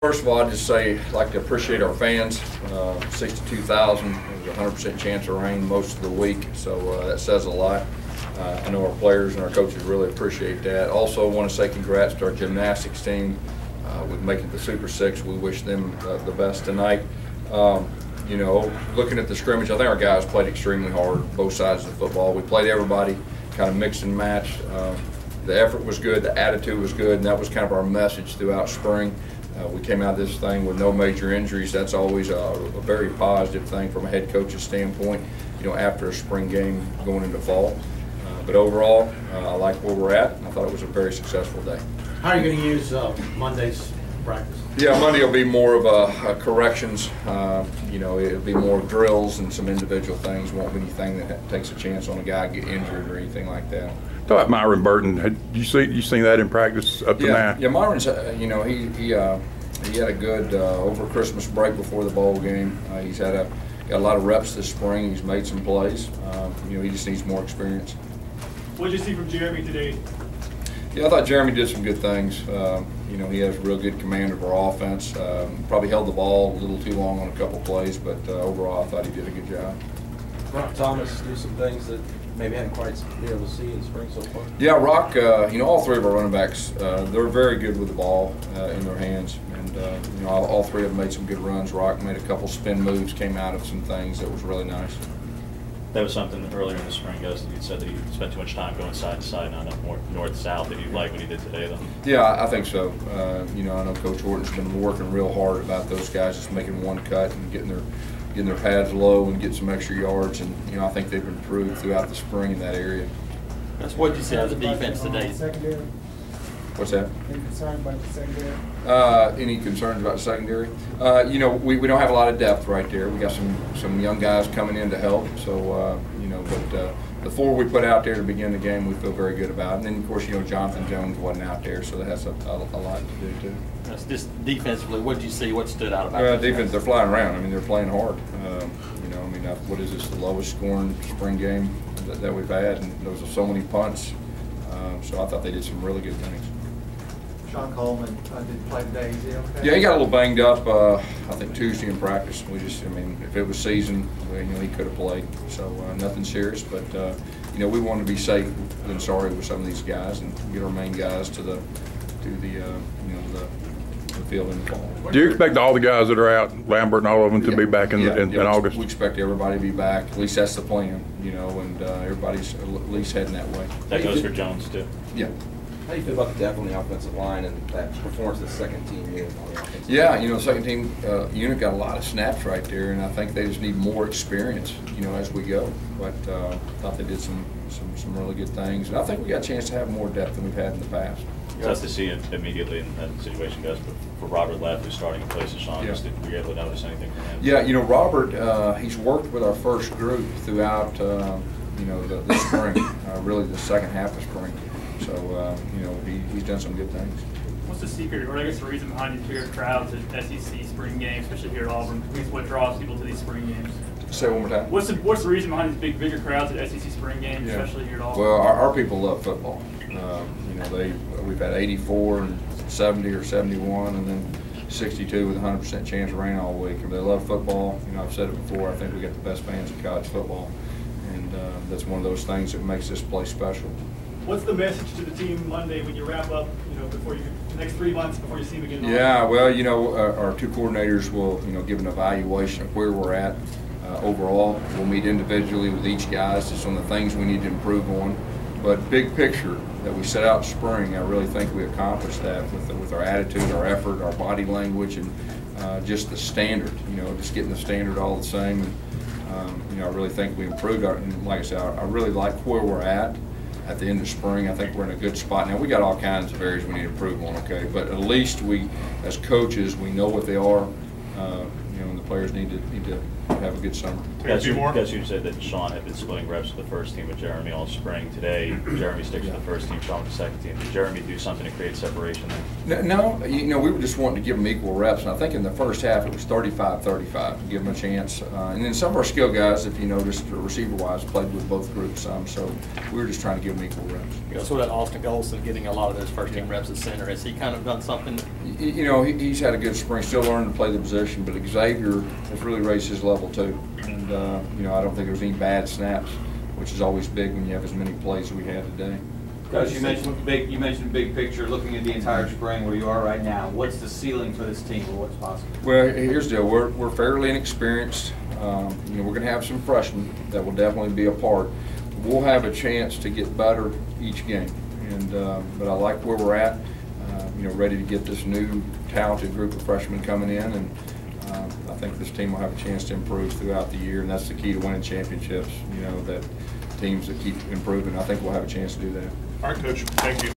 First of all, I'd just say I'd like to appreciate our fans. 62,000. It was a 100% chance of rain most of the week, so that says a lot. I know our players and our coaches really appreciate that. Also, I want to say congrats to our gymnastics team with making the Super Six. We wish them the best tonight. You know, looking at the scrimmage, I think our guys played extremely hard, both sides of the football. We played everybody, kind of mixed and matched. The effort was good, the attitude was good, and that was kind of our message throughout spring. We came out of this thing with no major injuries. That's always a very positive thing from a head coach's standpoint, you know, after a spring game going into fall. But overall, I like where we're at. I thought it was a very successful day. How are you going to use Monday's practice? Yeah, Monday will be more of a corrections. You know, it'll be more drills and some individual things. Won't be anything that takes a chance on a guy get injured or anything like that. Talk about Myron Burton. Had you seen that in practice up to now? Yeah, Myron's. You know, he had a good over Christmas break before the bowl game. He's got a lot of reps this spring. He's made some plays. You know, he just needs more experience. What did you see from Jeremy today? Yeah, I thought Jeremy did some good things. You know, he has real good command of our offense. Probably held the ball a little too long on a couple plays, but overall, I thought he did a good job. Rock Thomas do some things that maybe hadn't quite been able to see in spring so far. Yeah, Rock. You know, all three of our running backs, they're very good with the ball in their hands, and you know, all three of them made some good runs. Rock made a couple spin moves, came out of some things that was really nice. That was something earlier in the spring, Gus, that you said that he spent too much time going side to side, not enough more north-south. Did you like what he did today, though? Yeah, I think so. You know, I know Coach Horton's been working real hard about those guys just making one cut and getting their pads low and getting some extra yards. And you know, I think they've improved throughout the spring in that area. That's what you see out of the defense today. Secondary. What's that? Any concerns about the secondary? Any concerns about the secondary? You know, we don't have a lot of depth right there. We got some young guys coming in to help. So you know, but the four we put out there to begin the game, we feel very good about. And then of course, you know, Jonathan Jones wasn't out there, so that has a lot to do too. That's just defensively. What did you see? What stood out about defense? They're flying around. I mean, they're playing hard. You know, I mean, what is this? The lowest scoring spring game that we've had, and there was so many punts. So I thought they did some really good things. Sean Coleman did play today. Is he okay? Yeah, he got a little banged up. I think Tuesday in practice. I mean, if it was season, you know, he could have played. So nothing serious, but you know, we want to be safe than sorry with some of these guys and get our main guys to the you know, the field in the fall. Do you expect all the guys that are out, Lambert and all of them, to be back in August? We expect everybody to be back. At least that's the plan, you know, and everybody's at least heading that way. That goes for Jones too. Yeah. How do you feel about the depth on the offensive line and that performance of the second team unit on the offensive line? Yeah, you know, the second team unit got a lot of snaps right there, and I think they just need more experience, you know, as we go. But I thought they did some really good things, and I think we got a chance to have more depth than we've had in the past. Tough to see it immediately in that situation, Gus, but for Robert Left, who's starting in place of Sean, were you able to notice anything from him? Yeah, you know, Robert, he's worked with our first group throughout, you know, the spring, really the second half of spring. So, you know, he's done some good things. What's the secret, or I guess the reason behind these bigger crowds at SEC spring games, especially here at Auburn? What draws people to these spring games? Say it one more time. What's the reason behind these bigger crowds at SEC spring games, especially here at Auburn? Well, our people love football. You know, we've had 84 and 70 or 71, and then 62 with a 100% chance of rain all week. And they love football. You know, I've said it before. I think we got the best fans in college football, and that's one of those things that makes this place special. What's the message to the team Monday when you wrap up, you know, before the next 3 months before you see them again? Yeah, well, you know, our two coordinators will, you know, give an evaluation of where we're at overall. We'll meet individually with each guy just on the things we need to improve on. But big picture that we set out in spring, I really think we accomplished that with our attitude, our effort, our body language, and just the standard. You know, just getting the standard all the same. And, you know, I really think we improved. And like I said, I really like where we're at the end of spring. I think we're in a good spot. Now, we got all kinds of areas we need to improve on, okay? But at least we, as coaches, we know what they are. You know, and the players need to have a good summer. Gus, you said that Sean had been splitting reps with the first team with Jeremy all spring. Today, Jeremy sticks with the first team, Sean with the second team. Did Jeremy do something to create separation there? No, we were just wanting to give them equal reps, and I think in the first half it was 35-35 to give them a chance. And then some of our skill guys, if you noticed, receiver-wise, played with both groups some, so we were just trying to give them equal reps. So that Austin Golson getting a lot of those first team reps at center, has he kind of done something? He's had a good spring, still learning to play the position, but Xavier has really raised his level too. And I don't think there's any bad snaps, which is always big when you have as many plays as we had today. Coach, you mentioned big picture, looking at the entire spring where you are right now. What's the ceiling for this team, or what's possible? Well, here's the deal. We're fairly inexperienced. We're going to have some freshmen that will definitely be a part. We'll have a chance to get better each game, but I like where we're at. Ready to get this new talented group of freshmen coming in, and I think this team will have a chance to improve throughout the year, and that's the key to winning championships. That teams that keep improving, I think we'll have a chance to do that. All right, Coach. Thank you.